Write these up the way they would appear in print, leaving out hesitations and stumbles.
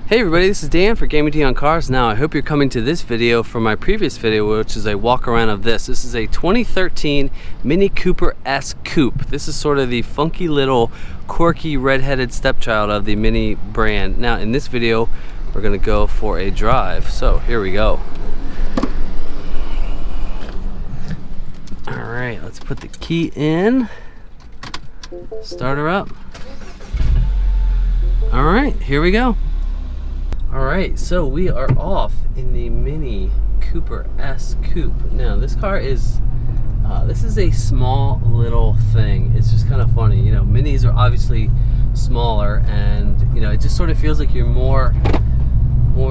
Hey everybody, this is Dan for Gaming Tea on Cars. Now I hope you're coming to this video from my previous video, which is a walk around of this. This is a 2013 Mini Cooper S Coupe. This is sort of the funky little quirky red-headed stepchild of the Mini brand. Now in this video we're going to go for a drive. So here we go. Alright, let's put the key in. Start her up. Alright, here we go. Alright, so we are off in the Mini Cooper S Coupe. Now this car is, this is a small little thing. It's just kind of funny, you know, Minis are obviously smaller and, you know, it just sort of feels like you're more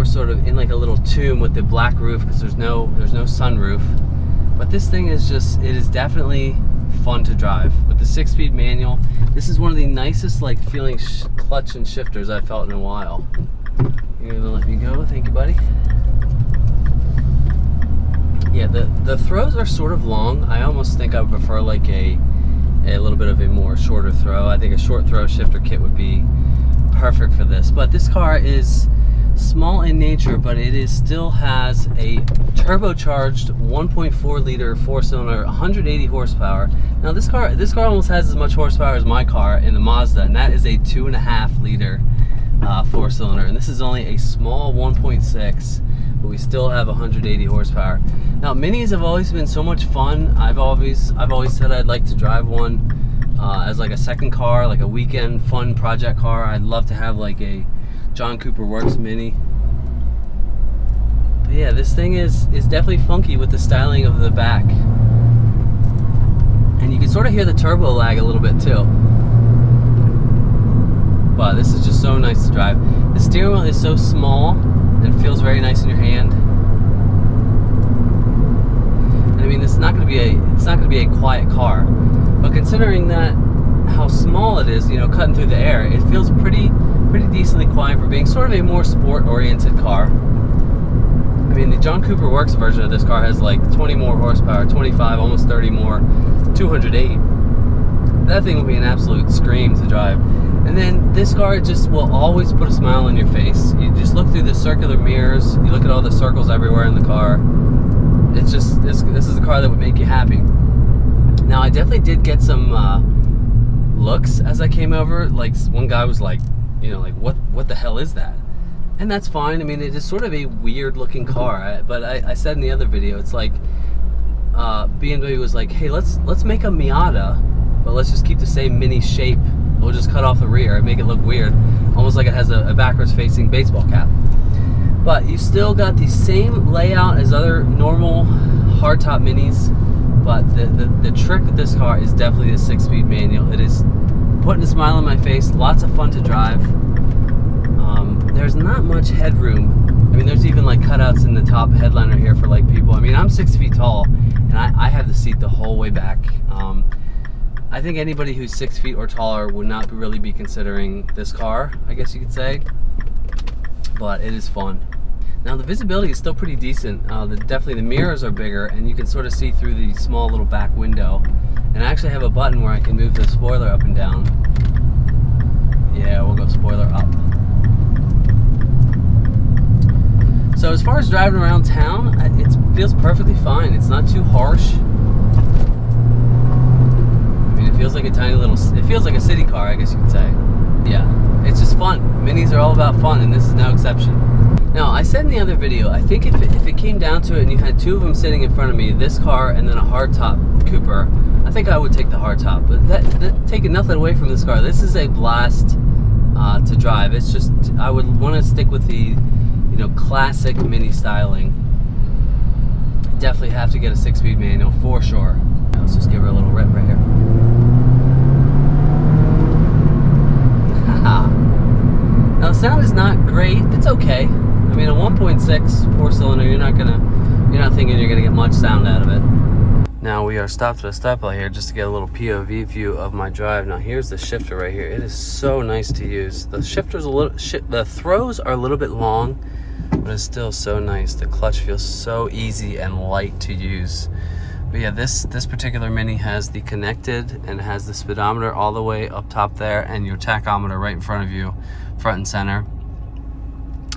sort of in like a little tomb with the black roof because there's no sunroof. But this thing is just, it is definitely fun to drive. With the 6-speed manual, this is one of the nicest like feeling clutch and shifters I've felt in a while. You're gonna let me go, thank you, buddy. Yeah, the throws are sort of long. I almost think I would prefer like a little bit of a more shorter throw. I think a short throw shifter kit would be perfect for this. But this car is small in nature, but it still has a turbocharged 1.4 liter 4-cylinder, 180 horsepower. Now this car almost has as much horsepower as my car in the Mazda, and that is a 2.5 liter 4-cylinder, and this is only a small 1.6, but we still have 180 horsepower. Now Minis have always been so much fun. I've always said I'd like to drive one as like a second car, like a weekend fun project car. I'd love to have like a John Cooper Works Mini. But yeah, this thing is definitely funky with the styling of the back, and you can sort of hear the turbo lag a little bit too. Wow, this is just so nice to drive. The steering wheel is so small and feels very nice in your hand. And I mean, it's not going to be a quiet car, but considering that how small it is, you know, cutting through the air, it feels pretty decently quiet for being sort of a more sport-oriented car. I mean, the John Cooper Works version of this car has like 20 more horsepower, 25, almost 30 more, 208. That thing will be an absolute scream to drive. And then this car just will always put a smile on your face. You just look through the circular mirrors, you look at all the circles everywhere in the car. It's just, this is a car that would make you happy. Now I definitely did get some looks as I came over. Like one guy was like, you know, like what the hell is that? And that's fine. I mean, it is sort of a weird looking car. But I said in the other video, it's like BMW was like, hey, let's make a Miata, but let's just keep the same Mini shape. We'll just cut off the rear and make it look weird, almost like it has a backwards facing baseball cap. But you still got the same layout as other normal hardtop Minis, but the trick with this car is definitely the 6-speed manual. It is putting a smile on my face, lots of fun to drive. There's not much headroom. I mean, there's even like cutouts in the top headliner here for like people. I mean, I'm 6 feet tall and I have the seat the whole way back. I think anybody who's 6 feet or taller would not really be considering this car, I guess you could say, but it is fun. Now the visibility is still pretty decent. Definitely the mirrors are bigger and you can sort of see through the small little back window. And I actually have a button where I can move the spoiler up and down. Yeah, we'll go spoiler up. So as far as driving around town, it feels perfectly fine. It's not too harsh. It feels like a tiny little, it feels like a city car, I guess you could say. Yeah, it's just fun. Minis are all about fun, and this is no exception. Now, I said in the other video, I think if it came down to it and you had two of them sitting in front of me, this car and then a hardtop Cooper, I think I would take the hardtop. But that taking nothing away from this car, this is a blast to drive. It's just, I would want to stick with the, you know, classic Mini styling. Definitely have to get a 6-speed manual for sure. Let's just give her a little rip right here. Now the sound is not great. It's okay. I mean, a 1.6 4-cylinder, you're not thinking you're gonna get much sound out of it. Now we are stopped at a stoplight here just to get a little POV view of my drive. Now here's the shifter right here. It is so nice to use. The shifter's the throws are a little bit long, but it's still so nice. The clutch feels so easy and light to use. But yeah, this particular Mini has the connected and has the speedometer all the way up top there and your tachometer right in front of you, front and center.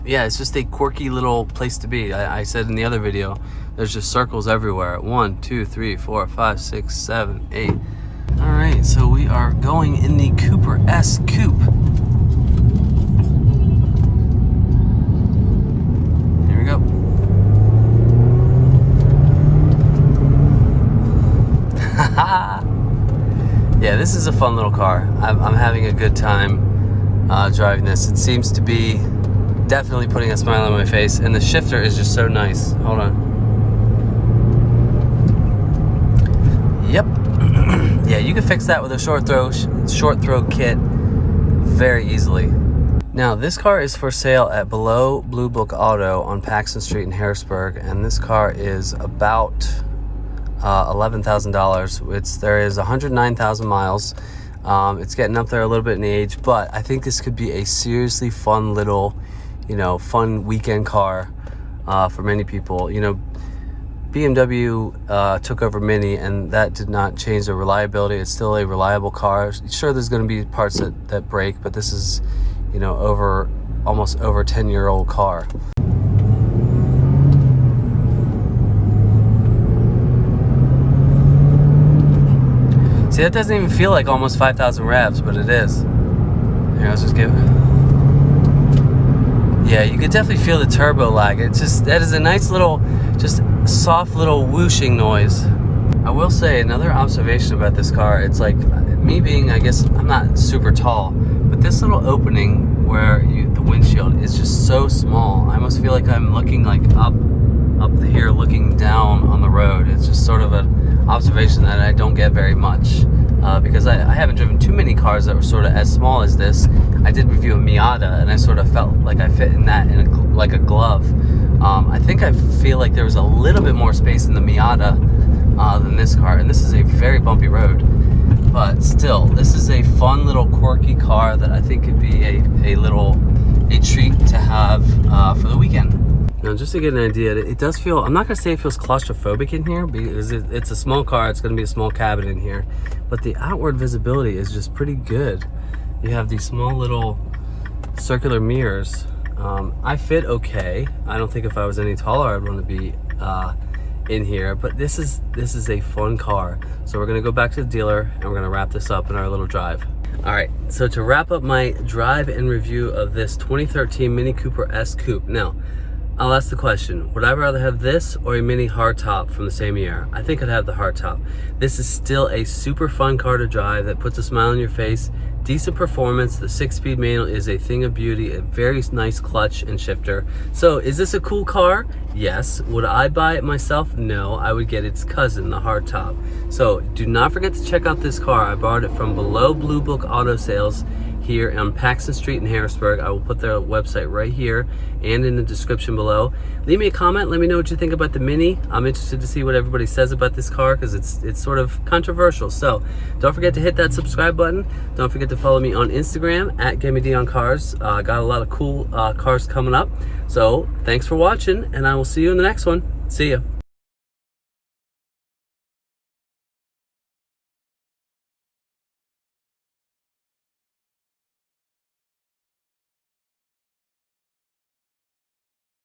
yeah, it's just a quirky little place to be. I said in the other video, there's just circles everywhere. 1, 2, 3, 4, 5, 6, 7, 8. All right, so we are going in the Cooper S Coupe. Here we go. Yeah, this is a fun little car. I'm having a good time driving this. It seems to be definitely putting a smile on my face, and the shifter is just so nice. Hold on. Yep. Yeah, you can fix that with a short throw kit very easily. Now, this car is for sale at Below Blue Book Auto on Paxton Street in Harrisburg, and this car is about $11,000. There is 109,000 miles. It's getting up there a little bit in age, but I think this could be a seriously fun little, fun weekend car for many people. BMW took over Mini, and that did not change the reliability. It's still a reliable car. Sure, there's going to be parts that break, but this is, almost over 10-year-old car. See, that doesn't even feel like almost 5,000 revs, but it is. Here, let's just give it. Yeah, you could definitely feel the turbo lag. That is a nice little, just soft little whooshing noise. I will say another observation about this car, it's like me being, I guess, I'm not super tall, but this little opening where the windshield is just so small. I almost feel like I'm looking like up here, looking down on the road. It's just sort of an observation that I don't get very much because I haven't driven too many cars that were sort of as small as this. I did review a Miata, and I sort of felt like I fit in that like a glove. I think I feel like there was a little bit more space in the Miata than this car, and this is a very bumpy road. But still, this is a fun little quirky car that I think could be a treat to have for the weekend. Now, just to get an idea, it does feel, I'm not going to say it feels claustrophobic in here because it's a small car. It's going to be a small cabin in here. But the outward visibility is just pretty good. You have these small little circular mirrors. I fit okay. I don't think if I was any taller, I'd want to be in here. But this is a fun car. So we're going to go back to the dealer, and we're going to wrap this up in our little drive. All right, so to wrap up my drive and review of this 2013 Mini Cooper S Coupe. Now, I'll ask the question, would I rather have this or a Mini hardtop from the same year? I think I'd have the hardtop. This is still a super fun car to drive that puts a smile on your face, decent performance. The 6-speed manual is a thing of beauty, a very nice clutch and shifter. So is this a cool car? Yes. Would I buy it myself? No, I would get its cousin, the hardtop. So do not forget to check out this car. I borrowed it from Below Blue Book Auto Sales here on Paxton Street in Harrisburg. I will put their website right here and in the description below. Leave me a comment. Let me know what you think about the Mini. I'm interested to see what everybody says about this car because it's sort of controversial. So don't forget to hit that subscribe button. Don't forget to follow me on Instagram at GetMeDonCars. Got a lot of cool cars coming up. So thanks for watching, and I will see you in the next one. See ya.